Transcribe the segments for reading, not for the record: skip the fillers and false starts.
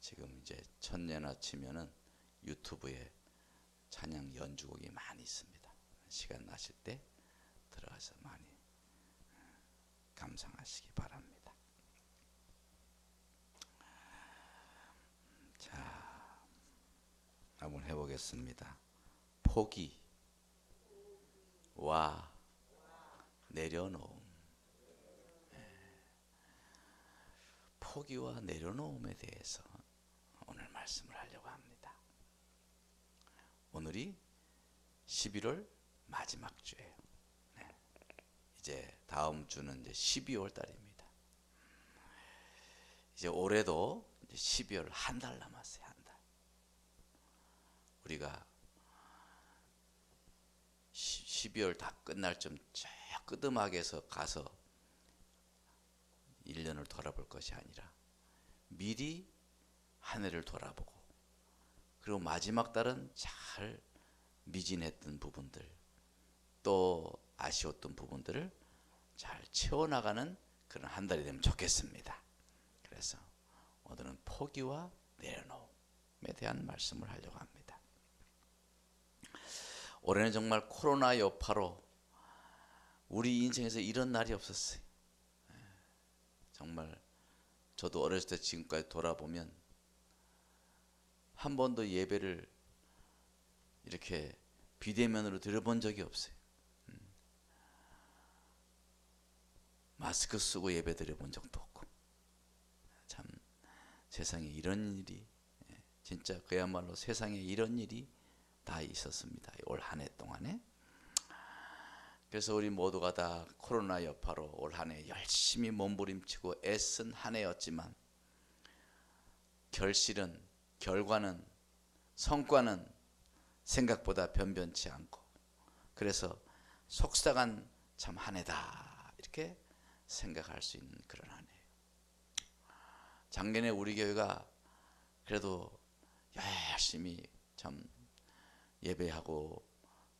지금 이제 첫년아 치면은 유튜브에 찬양 연주곡이 많이 있습니다. 시간 나실 때 들어가서 많이 감상하시기 바랍니다. 자, 한번 해보겠습니다. 포기와 내려놓음. 포기와 내려놓음에 대해서 오늘 말씀을 하려고 합니다. 오늘이 11월 마지막 주예요. 이제 다음 주는 이제 12월 달입니다. 이제 올해도 이제 12월 한 달 남았어요. 한 달. 우리가 12월 다 끝날 좀 쫙 끄듬하게서 가서 1년을 돌아볼 것이 아니라 미리 한 해를 돌아보고, 그리고 마지막 달은 잘 미진했던 부분들, 또 아쉬웠던 부분들을 잘 채워나가는 그런 한 달이 되면 좋겠습니다. 그래서 오늘은 포기와 내려놓음에 대한 말씀을 하려고 합니다. 올해는 정말 코로나 여파로 우리 인생에서 이런 날이 없었어요. 정말 저도 어렸을 때 지금까지 돌아보면 한 번도 예배를 이렇게 비대면으로 드려본 적이 없어요. 마스크 쓰고 예배 드려본 적도 없고, 참 세상에 이런 일이, 진짜 그야말로 세상에 이런 일이 다 있었습니다. 올 한 해 동안에. 그래서 우리 모두가 다 코로나 여파로 올 한 해 열심히 몸부림치고 애쓴 한 해였지만, 결과는, 성과는 생각보다 변변치 않고, 그래서 속상한 참 한 해다 이렇게 생각할 수 있는 그런 한 해예요. 작년에 우리 교회가 그래도 열심히 참 예배하고,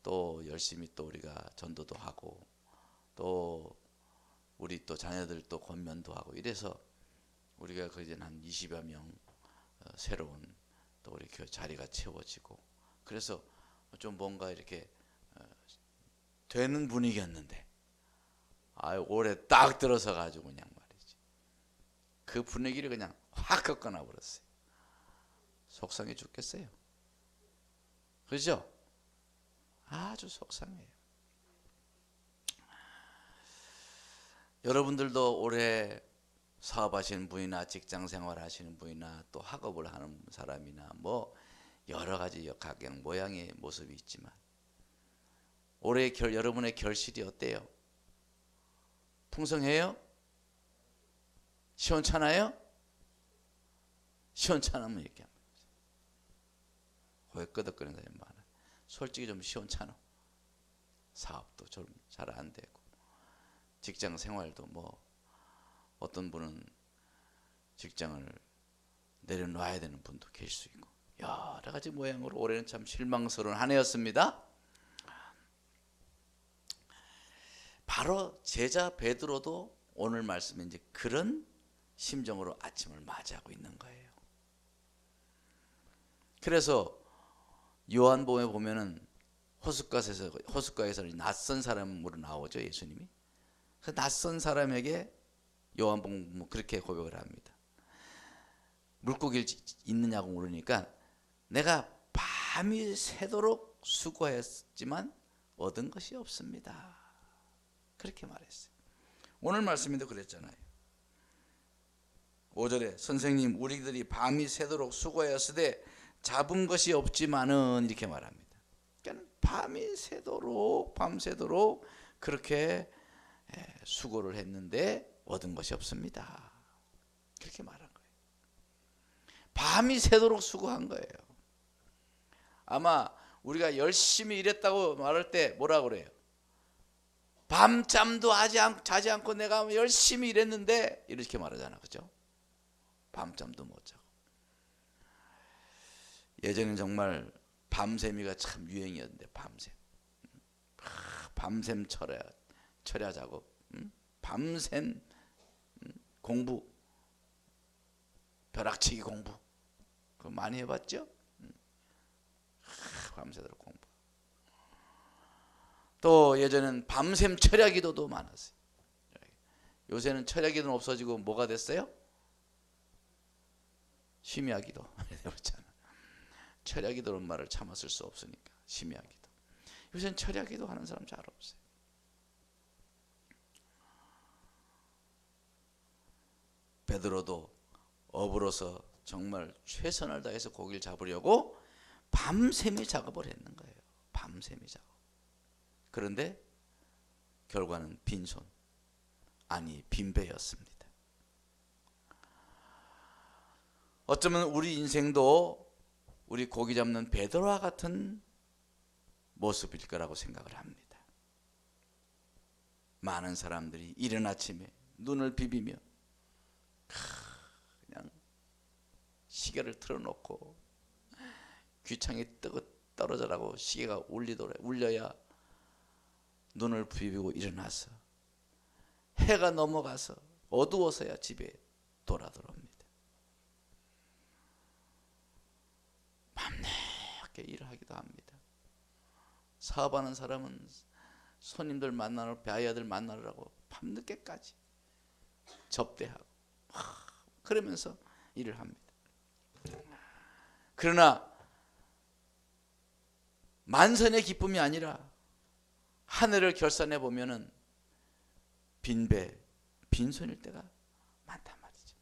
또 열심히 또 우리가 전도도 하고, 또 우리 또 자녀들 또 권면도 하고, 이래서 우리가 거의 한 20여 명 새로운 또 우리 교회 자리가 채워지고, 그래서 좀 뭔가 이렇게 되는 분위기였는데, 올해 딱 들어서 가지고 그냥 말이지, 그 분위기를 그냥 확 꺾어놔 버렸어요. 속상해 죽겠어요. 그죠? 아주 속상해요. 여러분들도 올해 사업하시는 분이나 직장생활 하시는 분이나 또 학업을 하는 사람이나 뭐 여러 가지 각양 모양의 모습이 있지만, 올해 여러분의 결실이 어때요? 풍성해요? 시원찮아요? 시원찮으면 이렇게 합니다. 왜 끄덕거리는 사람이 많아요. 솔직히 좀 시원찮아. 사업도 좀 잘 안 되고, 직장 생활도 뭐 어떤 분은 직장을 내려놔야 되는 분도 계실 수 있고, 여러 가지 모양으로 올해는 참 실망스러운 한 해였습니다. 바로 제자 베드로도 오늘 말씀에 이제 그런 심정으로 아침을 맞이하고 있는 거예요. 그래서 요한복음에 보면은 호숫가에서 낯선 사람으로 나오죠, 예수님이. 그 낯선 사람에게 요한복음 그렇게 고백을 합니다. 물고기를 있느냐고 물으니까, 내가 밤이 새도록 수고했지만 얻은 것이 없습니다, 그렇게 말했어요. 오늘 말씀에도 그랬잖아요. 5절에 선생님, 우리들이 밤이 새도록 수고하였으되 잡은 것이 없지만은, 이렇게 말합니다. 그러니까 밤이 새도록 밤새도록 그렇게 수고를 했는데 얻은 것이 없습니다, 그렇게 말한 거예요. 밤이 새도록 수고한 거예요. 아마 우리가 열심히 일했다고 말할 때 뭐라 그래요? 밤잠도 자지 않고 내가 열심히 일했는데, 이렇게 말하잖아, 그죠? 밤잠도 못 자고. 예전엔 정말 밤새미가 참 유행이었는데, 밤샘 철야 작업, 밤샘 공부, 벼락치기 공부, 그거 많이 해봤죠? 밤새도록 공부. 또 예전엔 밤샘 철야기도도 많았어요. 요새는 철야기도는 없어지고 뭐가 됐어요? 심야기도. 철야기도는 말을 참았을 수 없으니까 심야기도. 요새는 철야기도 하는 사람 잘 없어요. 베드로도 어부로서 정말 최선을 다해서 고기를 잡으려고 밤샘이 작업을 했는 거예요. 밤샘이 작업. 그런데 결과는 빈손, 아니 빈배였습니다. 어쩌면 우리 인생도 우리 고기 잡는 베드로와 같은 모습일 거라고 생각을 합니다. 많은 사람들이 이른 아침에 눈을 비비며 그냥 시계를 틀어놓고 귀창이 떨어져라고 시계가 울려야 눈을 비비고 일어나서 해가 넘어가서 어두워서야 집에 돌아들어옵니다. 밤늦게 일을 하기도 합니다. 사업하는 사람은 손님들 만나러, 배아야들 만나려고 밤늦게까지 접대하고 그러면서 일을 합니다. 그러나 만선의 기쁨이 아니라 한 해를 결산해 보면은 빈배, 빈손일 때가 많단 말이죠.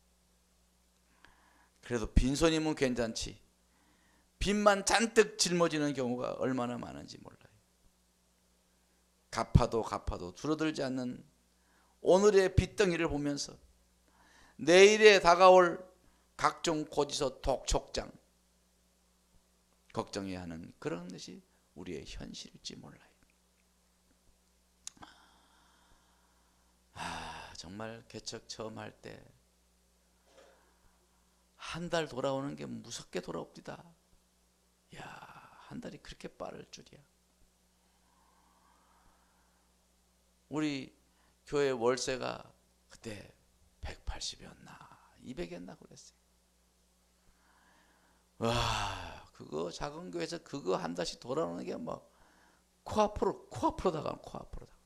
그래도 빈손이면 괜찮지 빚만 잔뜩 짊어지는 경우가 얼마나 많은지 몰라요. 갚아도 줄어들지 않는 오늘의 빚덩이를 보면서 내일에 다가올 각종 고지서 독촉장 걱정해야 하는 그런 것이 우리의 현실일지 몰라요. 정말 개척 처음 할 때 한 달 돌아오는 게 무섭게 돌아옵니다. 야, 한 달이 그렇게 빠를 줄이야. 우리 교회 월세가 그때 180이었나 200이었나 그랬어요. 와, 그거 작은 교회에서 그거 한 달씩 돌아오는 게 막 코앞으로 다가는 코앞으로 다가.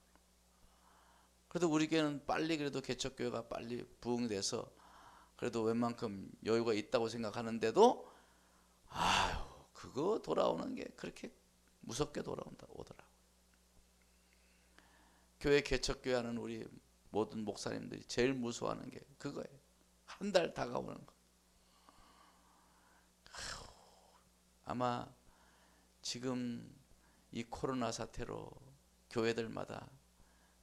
그래도 우리 교회는 빨리 그래도 개척교회가 빨리 부흥돼서 그래도 웬만큼 여유가 있다고 생각하는데도 그거 돌아오는 게 그렇게 무섭게 오더라고. 교회 개척교회 하는 우리 모든 목사님들이 제일 무서워하는 게 그거예요. 한 달 다가오는 거. 아마 지금 이 코로나 사태로 교회들마다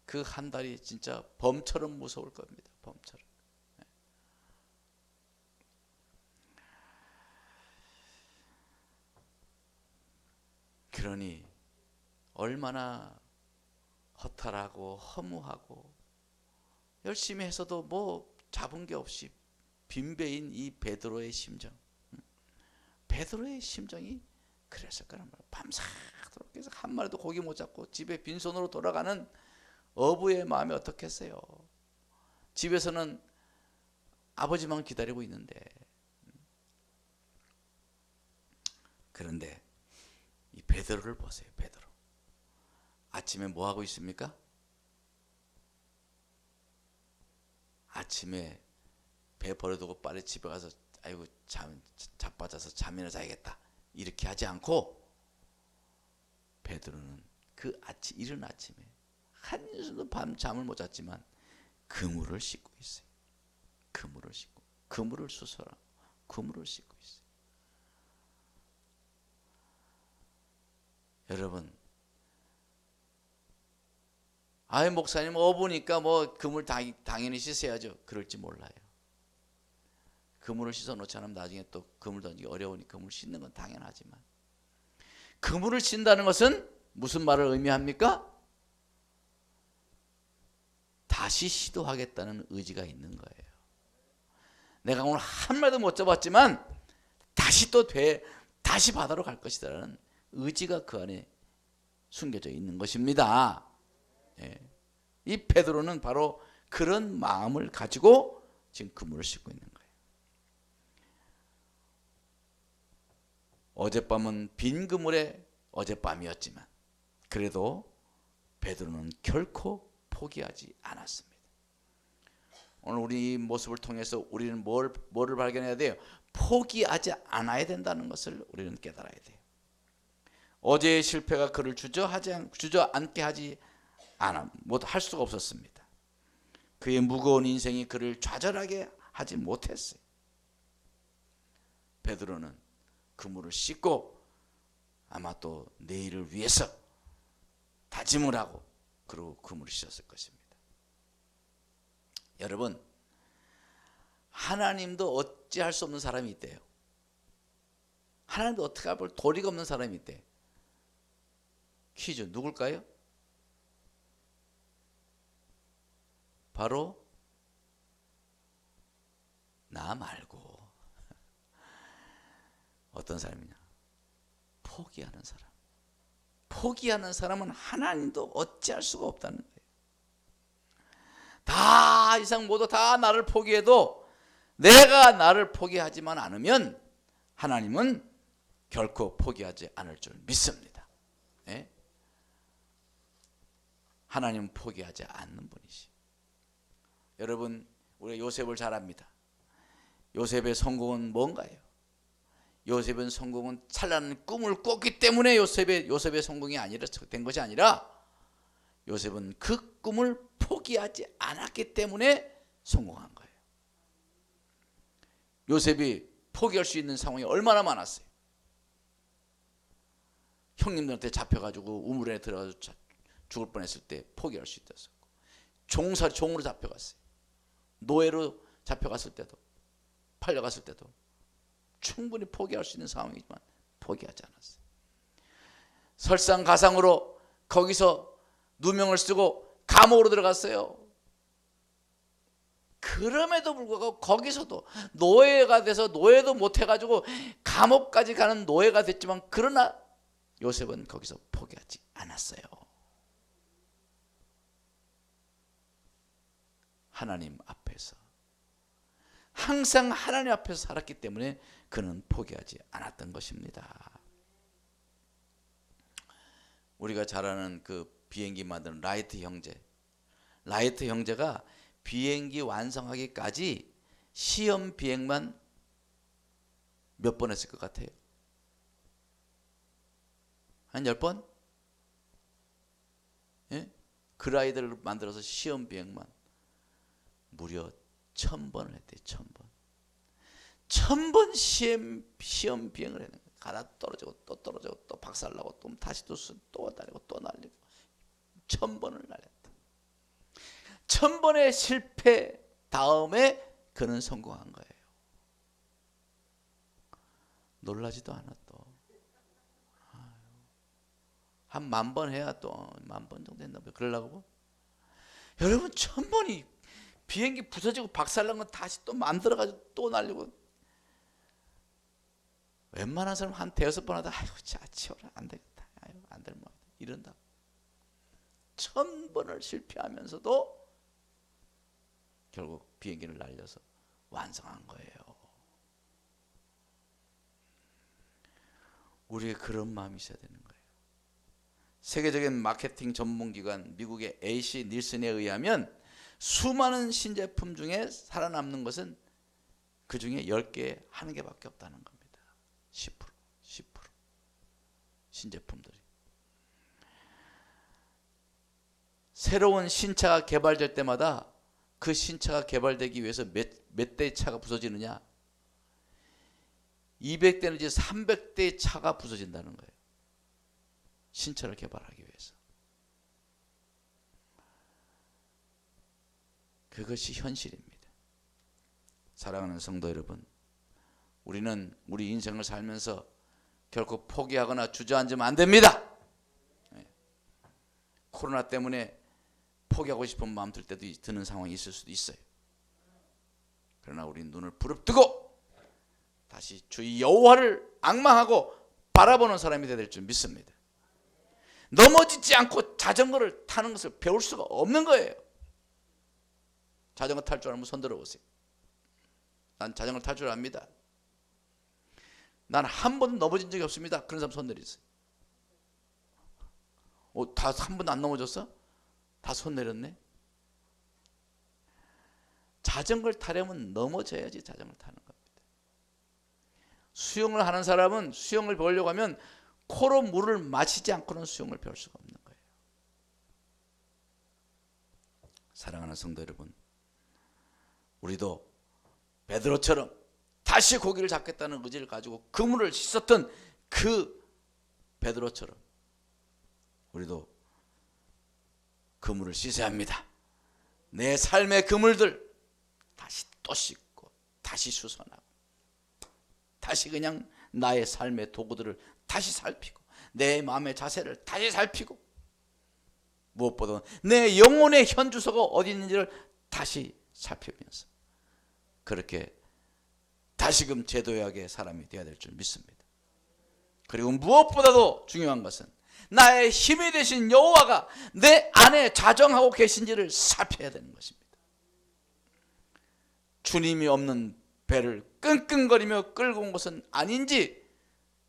그 한 달이 진짜 범처럼 무서울 겁니다. 범처럼. 그러니 얼마나 허탈하고 허무하고 열심히 해서도 뭐 잡은 게 없이 빈배인 이 베드로의 심정. 베드로의 심정이 그랬을 거란 말이에요. 밤새도록 계속 한 마리도 고기 못 잡고 집에 빈손으로 돌아가는 어부의 마음이 어떻겠어요. 집에서는 아버지만 기다리고 있는데. 그런데 이 베드로를 보세요. 베드로 아침에 뭐 하고 있습니까? 아침에 배 버려두고 빨리 집에 가서 아이고 자빠져서 잠이나 자야겠다 이렇게 하지 않고 베드로는 그 이른 아침에 한숨도 밤 잠을 못 잤지만 그물을 씻고 있어요. 그물을 씻고 그물을 수설하고 그물을 씻고 있어요. 여러분, 목사님 어부니까 뭐 그물 당연히 씻어야죠. 그럴지 몰라요. 그물을 씻어 놓지 않으면 나중에 또 그물 던지기 어려우니 그물 씻는 건 당연하지만 그물을 씻는다는 것은 무슨 말을 의미합니까? 다시 시도하겠다는 의지가 있는 거예요. 내가 오늘 한 마리도 못 잡았지만 다시 바다로 갈 것이다라는 의지가 그 안에 숨겨져 있는 것입니다. 이 베드로는 바로 그런 마음을 가지고 지금 그물을 씻고 있는 거예요. 어젯밤은 빈 그물의 어젯밤이었지만 그래도 베드로는 결코 포기하지 않았습니다. 오늘 우리 이 모습을 통해서 우리는 뭐를 발견해야 돼요? 포기하지 않아야 된다는 것을 우리는 깨달아야 돼요. 어제의 실패가 그를 주저앉게 하지 할 수가 없었습니다. 그의 무거운 인생이 그를 좌절하게 하지 못했어요. 베드로는 그물을 씻고 아마 또 내일을 위해서 다짐을 하고 그리고 그물을 씻었을 것입니다. 여러분, 하나님도 어찌할 수 없는 사람이 있대요. 하나님도 어떻게 할 도리가 없는 사람이 있대. 퀴즈 누굴까요? 바로 나 말고 어떤 사람이냐? 포기하는 사람. 포기하는 사람은 하나님도 어찌할 수가 없다는 거예요. 다 이상 모두 다 나를 포기해도 내가 나를 포기하지만 않으면 하나님은 결코 포기하지 않을 줄 믿습니다. 네? 하나님은 포기하지 않는 분이시. 여러분, 우리가 요셉을 잘 압니다. 요셉의 성공은 뭔가요? 요셉의 성공은 찬란한 꿈을 꿨기 때문에 요셉의 성공이 아니라 된 것이 아니라 요셉은 그 꿈을 포기하지 않았기 때문에 성공한 거예요. 요셉이 포기할 수 있는 상황이 얼마나 많았어요. 형님들한테 잡혀가지고 우물에 들어가서 죽을 뻔했을 때 포기할 수 있었고, 종으로 잡혀갔어요. 노예로 잡혀갔을 때도, 팔려갔을 때도 충분히 포기할 수 있는 상황이지만 포기하지 않았어요. 설상가상으로 거기서 누명을 쓰고 감옥으로 들어갔어요. 그럼에도 불구하고 거기서도 노예가 돼서 노예도 못해가지고 감옥까지 가는 노예가 됐지만 그러나 요셉은 거기서 포기하지 않았어요. 하나님 앞에서 항상 하나님 앞에서 살았기 때문에 그는 포기하지 않았던 것입니다. 우리가 잘 아는 그 비행기 만드는 라이트 형제가 비행기 완성하기까지 시험 비행만 몇 번 했을 것 같아요? 한 10번? 예? 그라이더를 만들어서 시험 비행만 무려 1000번을 했대요. 1000번. 1000번 시험 비행을 했는 거예요. 가다 떨어지고 또 떨어지고 또 박살나고 또 다시 또 날리고 또 날리고 1000번을 날렸다. 1000번의 실패 다음에 그는 성공한 거예요. 놀라지도 않아. 또 한 10,000번 해야 또 10,000번 정도 했나 봐요. 그러려고? 여러분, 1000번이 비행기 부서지고 박살난 건 다시 또 만들어가지고 또 날리고, 웬만한 사람 한 대여섯 번 하다 아이고 자 치워라 안 되겠다, 아이고 안 될 뭐 이런다. 1000번을 실패하면서도 결국 비행기를 날려서 완성한 거예요. 우리의 그런 마음이 있어야 되는 거예요. 세계적인 마케팅 전문기관 미국의 AC 닐슨에 의하면 수많은 신제품 중에 살아남는 것은 그 중에 10개, 1개밖에 없다는 겁니다. 10% 신제품들이. 새로운 신차가 개발될 때마다 그 신차가 개발되기 위해서 몇 대의 차가 부서지느냐? 200대 내지 300대의 차가 부서진다는 거예요. 신차를 개발하기 위해서. 그것이 현실입니다. 사랑하는 성도 여러분, 우리는 우리 인생을 살면서 결코 포기하거나 주저앉으면 안 됩니다. 코로나 때문에 포기하고 싶은 마음 들 때도 드는 상황이 있을 수도 있어요. 그러나 우리 눈을 부릅뜨고 다시 주의 여호와를 앙망하고 바라보는 사람이 되어야 될 줄 믿습니다. 넘어지지 않고 자전거를 타는 것을 배울 수가 없는 거예요. 자전거 탈 줄 알면 손 들어보세요. 난 자전거 탈 줄 압니다. 나는 한 번도 넘어진 적이 없습니다. 그런 사람 손 내리세요. 다 한 번도 안 넘어졌어? 다 손 내렸네. 자전거를 타려면 넘어져야지 자전거를 타는 겁니다. 수영을 하는 사람은 수영을 배우려고 하면 코로 물을 마시지 않고는 수영을 배울 수가 없는 거예요. 사랑하는 성도 여러분, 우리도 베드로처럼 다시 고기를 잡겠다는 의지를 가지고 그물을 씻었던 그 베드로처럼 우리도 그물을 씻어야 합니다. 내 삶의 그물들 다시 또 씻고 다시 수선하고 다시 그냥 나의 삶의 도구들을 다시 살피고 내 마음의 자세를 다시 살피고 무엇보다 내 영혼의 현주소가 어디 있는지를 다시 살피면서 그렇게 다시금 제도약의 사람이 되어야 될 줄 믿습니다. 그리고 무엇보다도 중요한 것은 나의 힘이 되신 여호와가 내 안에 자정하고 계신지를 살펴야 되는 것입니다. 주님이 없는 배를 끙끙거리며 끌고 온 것은 아닌지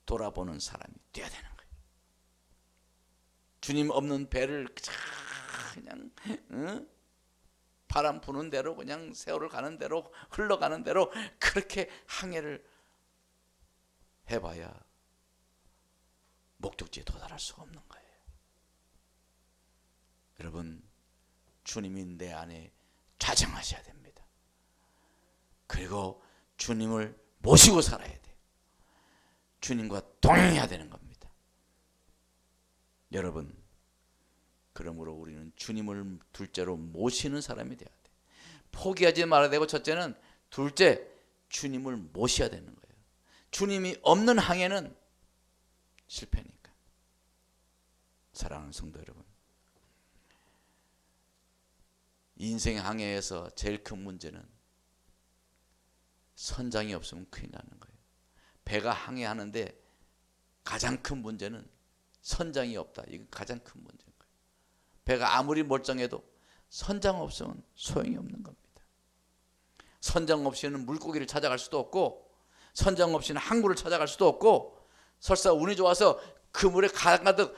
돌아보는 사람이 되어야 되는 거예요. 주님 없는 배를 그냥 바람 부는 대로 그냥 세월을 가는 대로 흘러가는 대로 그렇게 항해를 해봐야 목적지에 도달할 수가 없는 거예요. 여러분, 주님이 내 안에 좌정하셔야 됩니다. 그리고 주님을 모시고 살아야 돼요. 주님과 동행해야 되는 겁니다. 여러분, 그러므로 우리는 주님을 둘째로 모시는 사람이 되어야 돼요. 포기하지 말아야 되고, 첫째는 둘째, 주님을 모셔야 되는 거예요. 주님이 없는 항해는 실패니까. 사랑하는 성도 여러분, 인생 항해에서 제일 큰 문제는 선장이 없으면 큰일 나는 거예요. 배가 항해하는데 가장 큰 문제는 선장이 없다. 이게 가장 큰 문제인 거예요. 배가 아무리 멀쩡해도 선장 없으면 소용이 없는 겁니다. 선장 없이는 물고기를 찾아갈 수도 없고, 선장 없이는 항구를 찾아갈 수도 없고, 설사 운이 좋아서 그물에 가득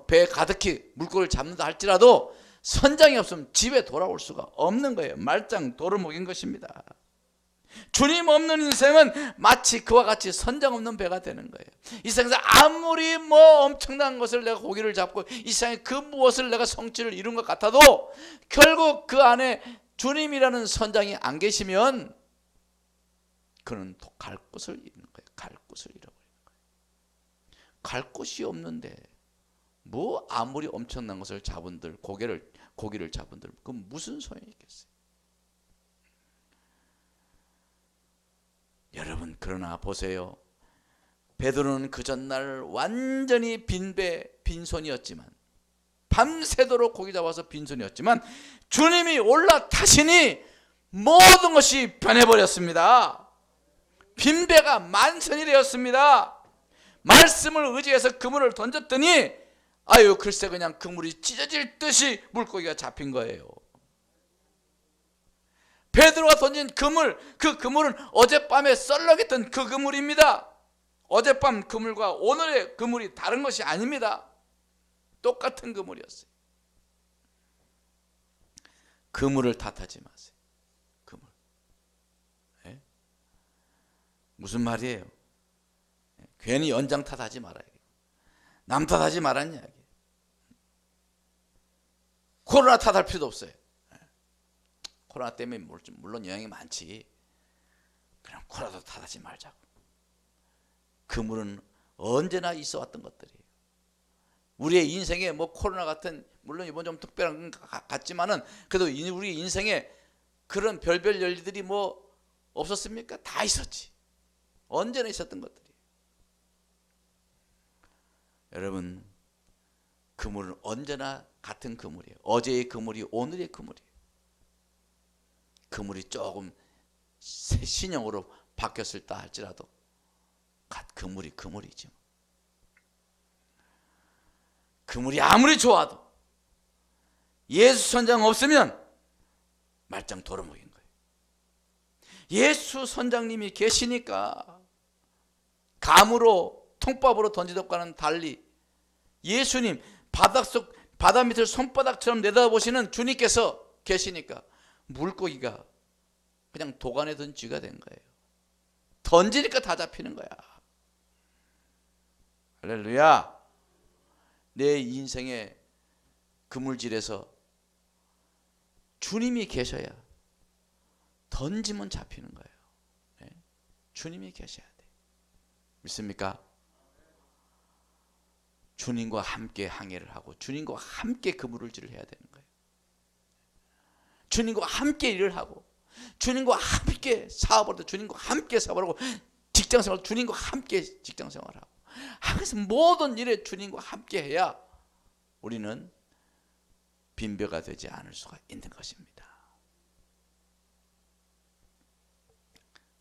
배 가득히 물고기를 잡는다 할지라도 선장이 없으면 집에 돌아올 수가 없는 거예요. 말짱 도루묵인 것입니다. 주님 없는 인생은 마치 그와 같이 선장 없는 배가 되는 거예요. 이 세상에서 아무리 엄청난 것을 내가 고기를 잡고 이 세상에 그 무엇을 내가 성취를 이룬 것 같아도 결국 그 안에 주님이라는 선장이 안 계시면 그는 또 갈 곳을 잃는 거예요. 갈 곳을 잃어버리는 거예요. 갈 곳이 없는데 아무리 엄청난 것을 잡은들 고기를 잡은들 그건 무슨 소용이 있겠어요. 여러분, 그러나 보세요. 베드로는 그 전날 완전히 빈손이었지만, 밤새도록 고기 잡아서 빈손이었지만 주님이 올라타시니 모든 것이 변해버렸습니다. 빈배가 만선이 되었습니다. 말씀을 의지해서 그물을 던졌더니 글쎄 그냥 그물이 찢어질 듯이 물고기가 잡힌 거예요. 베드로가 던진 그물, 그 그물은 어젯밤에 썰렁했던 그 그물입니다. 어젯밤 그물과 오늘의 그물이 다른 것이 아닙니다. 똑같은 그물이었어요. 그물을 탓하지 마세요. 그물. 네? 무슨 말이에요? 괜히 연장 탓하지 말아요. 남 탓하지 말라는 이야기. 코로나 탓할 필요도 없어요. 코로나 때문에 물론 영향이 많지. 그냥 코로나도 탓하지 말자고. 그물은 언제나 있어 왔던 것들이에요. 우리의 인생에 코로나 같은, 물론 이번 좀 특별한 것 같지만은 그래도 우리 인생에 그런 별별 일들이 없었습니까? 다 있었지. 언제나 있었던 것들이에요. 여러분, 그물은 언제나 같은 그물이에요. 어제의 그물이 오늘의 그물이에요. 그물이 조금 새 신형으로 바뀌었을다 할지라도 그물이 그물이죠. 그물이 아무리 좋아도 예수 선장 없으면 말짱 도루묵인 거예요. 예수 선장님이 계시니까 감으로 통밥으로 던지던과는 달리 예수님 바다 밑을 손바닥처럼 내다보시는 주님께서 계시니까 물고기가 그냥 도간에 든 쥐가 된 거예요. 던지니까 다 잡히는 거야. 할렐루야. 내 인생의 그물질에서 주님이 계셔야 던지면 잡히는 거예요. 네? 주님이 계셔야 돼. 믿습니까? 주님과 함께 항해를 하고 주님과 함께 그물질을 해야 되는 거예요. 주님과 함께 일을 하고 주님과 함께 사업을 하고 주님과 함께 사업을 하고 직장생활 주님과 함께 직장생활을 하고 그래서 모든 일에 주님과 함께 해야 우리는 빈배가 되지 않을 수가 있는 것입니다.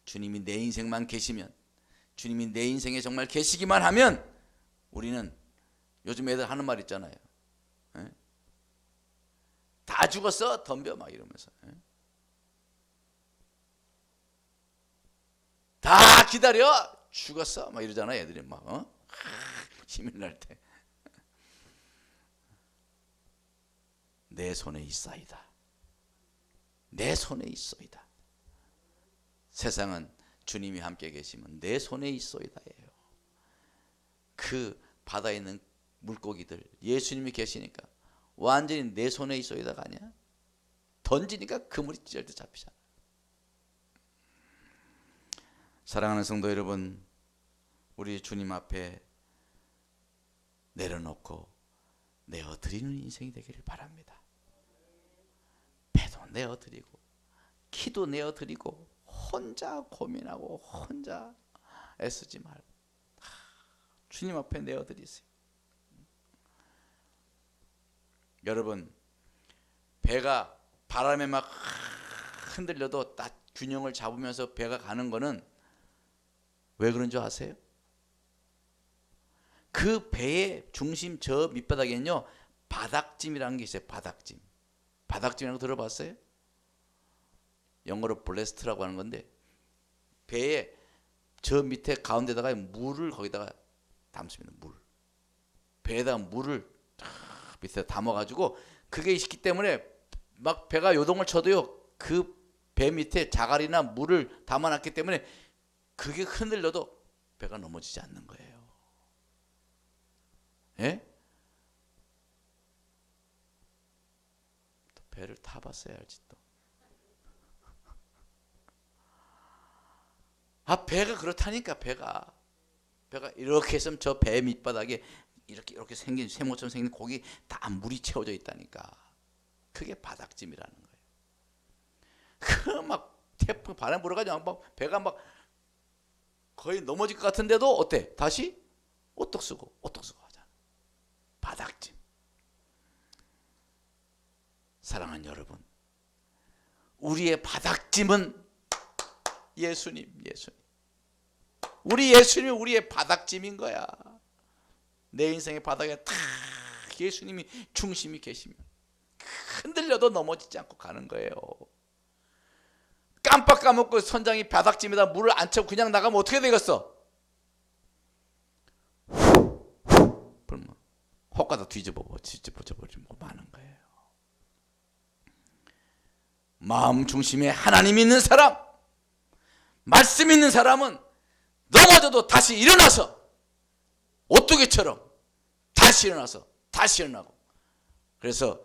주님이 내 인생만 계시면 주님이 내 인생에 정말 계시기만 하면 우리는 요즘 애들 하는 말 있잖아요. 에? 다 죽었어 덤벼 막 이러면서 다 기다려 죽었어 막 이러잖아요. 애들이 막 힘이 날 때 내 손에 있어이다. 내 손에 있어이다. 세상은 주님이 함께 계시면 내 손에 있어이다예요. 그 바다에 있는 물고기들 예수님이 계시니까 완전히 내 손에 있어이다가 아니야. 던지니까 그물이 찢을 때 잡히잖아. 사랑하는 성도 여러분, 우리 주님 앞에 내려놓고 내어드리는 인생이 되기를 바랍니다. 배도 내어드리고 키도 내어드리고 혼자 고민하고 혼자 애쓰지 말고 주님 앞에 내어드리세요. 여러분, 배가 바람에 막 흔들려도 딱 균형을 잡으면서 배가 가는 거는 왜 그런 줄 아세요? 그 배의 중심 저 밑바닥에는요 바닥짐이라는 게 있어요. 바닥짐. 바닥짐이라는 거 들어봤어요? 영어로 블래스트라고 하는 건데 배의 저 밑에 가운데다가 물을 거기다가 담습니다. 물. 배에다가 물을 밑에 담아가지고 그게 있기 때문에 막 배가 요동을 쳐도요 그 배 밑에 자갈이나 물을 담아놨기 때문에 그게 흔들려도 배가 넘어지지 않는 거예요. 예? 또 배를 타봤어야 알지 또. 배가 그렇다니까. 배가 이렇게 있으면 저 배 밑바닥에 이렇게 생긴 세모처럼 생긴 고기 다 물이 채워져 있다니까. 그게 바닥짐이라는 거예요. 그 막 태풍 바람 불어가지고 막 배가 막 거의 넘어질 것 같은데도 어때? 다시 오똑 쓰고 하잖아. 바닥짐. 사랑하는 여러분, 우리의 바닥짐은 예수님. 우리 예수님이 우리의 바닥짐인 거야. 내 인생의 바닥에 탁 예수님이 중심이 계시면 흔들려도 넘어지지 않고 가는 거예요. 깜빡 까먹고 선장이 바닥짐에다 물을 안 채우고 그냥 나가면 어떻게 되겠어? 그러면 혹가다 뒤집어버리면 많은 거예요. 마음 중심에 하나님 있는 사람, 말씀 있는 사람은 넘어져도 다시 일어나서 오뚜기처럼 다시 일어나서 다시 일어나고 그래서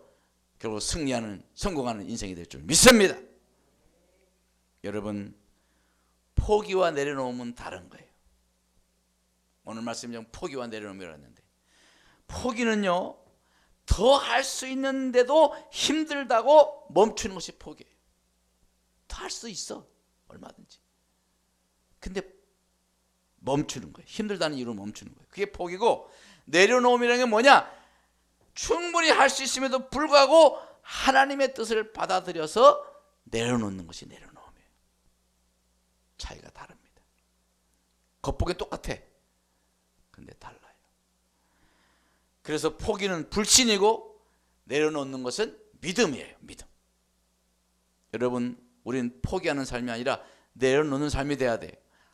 결국 성공하는 인생이 될 줄 믿습니다. 여러분, 포기와 내려놓음은 다른 거예요. 오늘 말씀은 포기와 내려놓음이라고 했는데 포기는요 더 할 수 있는데도 힘들다고 멈추는 것이 포기예요. 더 할 수 있어 얼마든지. 근데 멈추는 거예요. 힘들다는 이유로 멈추는 거예요. 그게 포기고, 내려놓음이라는 게 뭐냐? 충분히 할 수 있음에도 불구하고 하나님의 뜻을 받아들여서 내려놓는 것이 내려놓음이에요. 차이가 다릅니다. 겉보기엔 똑같아. 근데 달라요. 그래서 포기는 불신이고 내려놓는 것은 믿음이에요. 믿음. 여러분, 우리는 포기하는 삶이 아니라 내려놓는 삶이 돼야 돼요.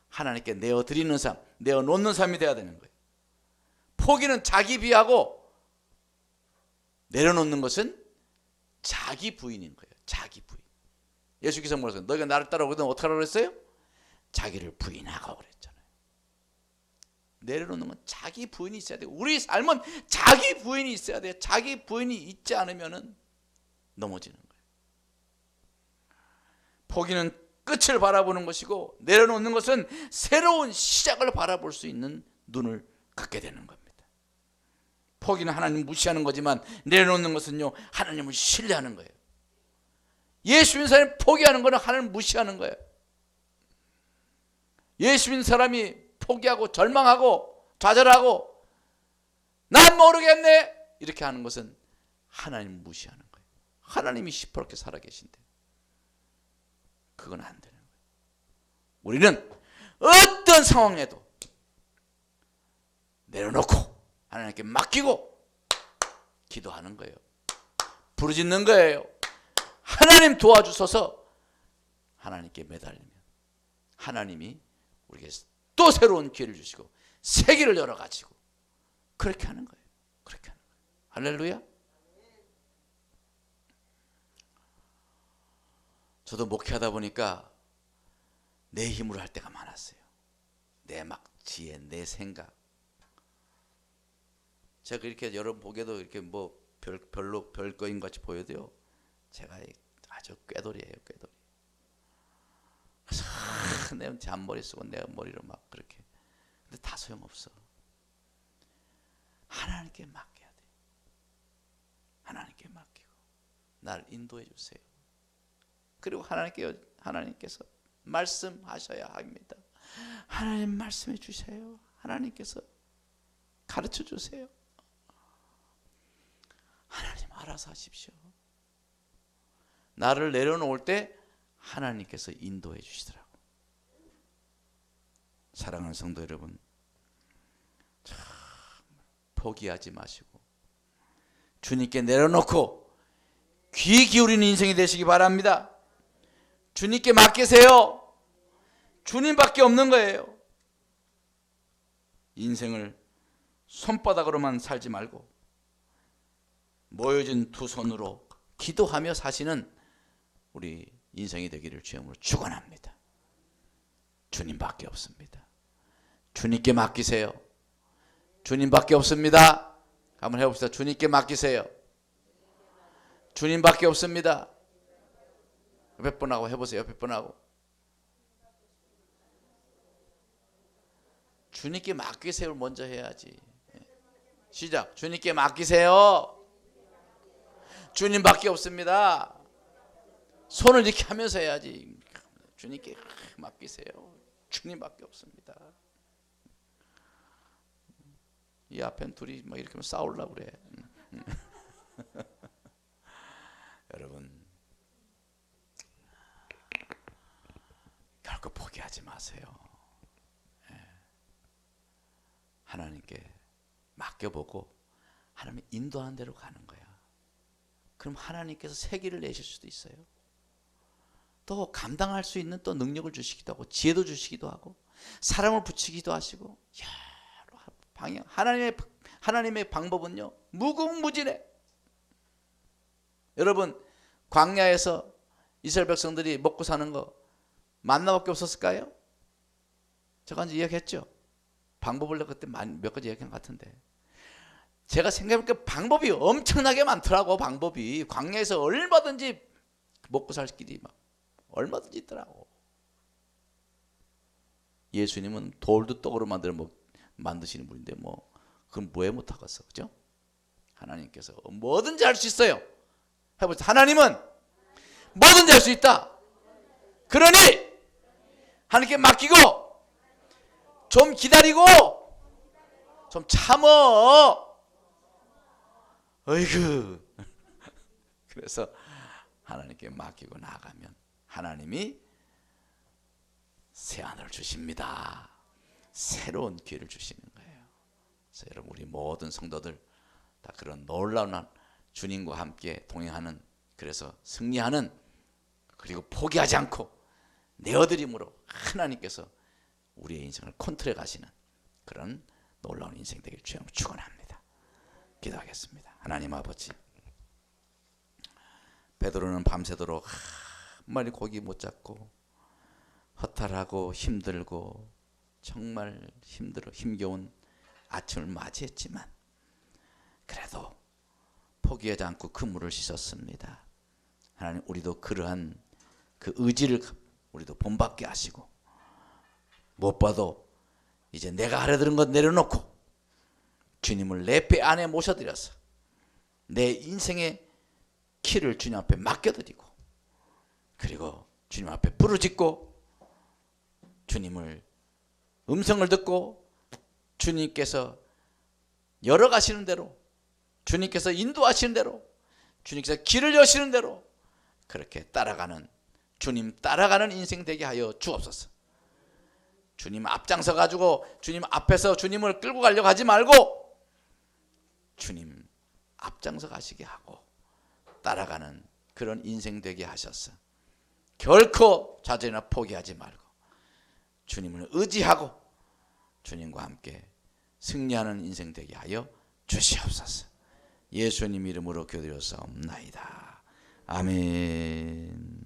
하나님께 내어드리는 삶, 내어놓는 삶이 되어야 되는 거예요. 포기는 자기 비하고 내려놓는 것은 자기 부인인 거예요. 자기 부인. 예수께서 뭐라고 했어요? 너희가 나를 따라오거든 어떡하라고 그랬어요? 자기를 부인하고 그랬잖아요. 내려놓는 건 자기 부인이 있어야 돼요. 우리 삶은 자기 부인이 있어야 돼요. 자기 부인이 있지 않으면 넘어지는 거예요. 포기는 끝을 바라보는 것이고 내려놓는 것은 새로운 시작을 바라볼 수 있는 눈을 갖게 되는 겁니다. 포기는 하나님 무시하는 거지만 내려놓는 것은요 하나님을 신뢰하는 거예요. 예수 믿는 사람이 포기하는 거는 하나님을 무시하는 거예요. 예수 믿는 사람이 포기하고 절망하고 좌절하고 난 모르겠네 이렇게 하는 것은 하나님을 무시하는 거예요. 하나님이 시퍼렇게 살아계신데 그건 안 되는 거예요. 우리는 어떤 상황에도 내려놓고 하나님께 맡기고 기도하는 거예요. 부르짖는 거예요. 하나님 도와주셔서 하나님께 매달리면 하나님이 우리에게 또 새로운 기회를 주시고 새 길을 열어가지고 그렇게 하는 거예요. 그렇게 하는 거예요. 할렐루야. 저도 목회하다 보니까 내 힘으로 할 때가 많았어요. 내 막 지혜, 내 생각. 제가 이렇게 여러분 보기에도 이렇게 뭐 별로 별거인 같이 보여도요. 제가 아주 꾀돌이에요, 꾀돌이. 그래서 내 잔머리 쓰고 내 머리로 막 그렇게. 근데 다 소용없어. 하나님께 맡겨야 돼. 하나님께 맡기고 날 인도해 주세요. 그리고 하나님께서 말씀하셔야 합니다. 하나님 말씀해 주세요. 하나님께서 가르쳐 주세요. 하나님 알아서 하십시오. 나를 내려놓을 때 하나님께서 인도해 주시더라고. 사랑하는 성도 여러분, 참 포기하지 마시고 주님께 내려놓고 귀 기울이는 인생이 되시기 바랍니다. 주님께 맡기세요. 주님밖에 없는 거예요. 인생을 손바닥으로만 살지 말고 모여진 두 손으로 기도하며 사시는 우리 인생이 되기를 주님으로 축원합니다. 주님밖에 없습니다. 주님께 맡기세요. 주님밖에 없습니다. 한번 해봅시다. 주님께 맡기세요. 주님밖에 없습니다. 몇 번 하고 해보세요. 몇 번 하고. 주님께 맡기세요를 먼저 해야지. 시작. 주님께 맡기세요. 주님밖에 없습니다. 손을 이렇게 하면서 해야지. 주님께 맡기세요. 주님밖에 없습니다. 이 앞엔 둘이 막 이렇게 싸우려고 그래. 여러분, 결코 포기하지 마세요. 하나님께 맡겨보고 하나님이 인도하는 대로 가는 거야. 그럼 하나님께서 새 길을 내실 수도 있어요. 또 감당할 수 있는 또 능력을 주시기도 하고 지혜도 주시기도 하고 사람을 붙이기도 하시고 여러 방향. 하나님의 방법은요 무궁무진해. 여러분, 광야에서 이스라엘 백성들이 먹고 사는 거 만나밖에 없었을까요? 제가 이제 이야기했죠. 방법을 그때 몇 가지 이야기한 것 같은데, 제가 생각해보니까 방법이 엄청나게 많더라고. 방법이 광야에서 얼마든지 먹고 살 길이 막 얼마든지 있더라고. 예수님은 돌도 떡으로 만드시는 분인데 뭐 그건 뭐에 못하겠어, 그죠? 하나님께서 뭐든지 할 수 있어요. 해보세요. 하나님은 뭐든지 할 수 있다. 그러니 하나님께 맡기고 좀 기다리고 좀 참어. 어이구. 그래서 하나님께 맡기고 나가면 하나님이 새 하늘을 주십니다. 새로운 기회를 주시는 거예요. 그래서 여러분, 우리 모든 성도들 다 그런 놀라운 주님과 함께 동행하는, 그래서 승리하는, 그리고 포기하지 않고 내어드림으로 하나님께서 우리의 인생을 컨트롤해 가시는 그런 놀라운 인생 되길 주님으로 축원합니다. 기도하겠습니다. 하나님 아버지, 베드로는 밤새도록 한 마리 고기 못 잡고 허탈하고 힘들고 정말 힘겨운 아침을 맞이했지만 그래도 포기하지 않고 그물을 씻었습니다. 하나님, 우리도 그러한 그 의지를 우리도 본받게 하시고, 무엇보다도 이제 내가 하려던 것 내려놓고 주님을 내 배 안에 모셔드려서 내 인생의 키를 주님 앞에 맡겨드리고, 그리고 주님 앞에 부르짖고 주님을 음성을 듣고 주님께서 열어가시는 대로, 주님께서 인도하시는 대로, 주님께서 길을 여시는 대로 그렇게 따라가는, 주님 따라가는 인생 되게 하여 주옵소서. 주님 앞장서 가지고 주님 앞에서 주님을 끌고 가려고 하지 말고 주님 앞장서 가시게 하고 따라가는 그런 인생 되게 하셔서 결코 좌절이나 포기하지 말고 주님을 의지하고 주님과 함께 승리하는 인생 되게 하여 주시옵소서. 예수님 이름으로 기도드렸사옵나이다. 아멘.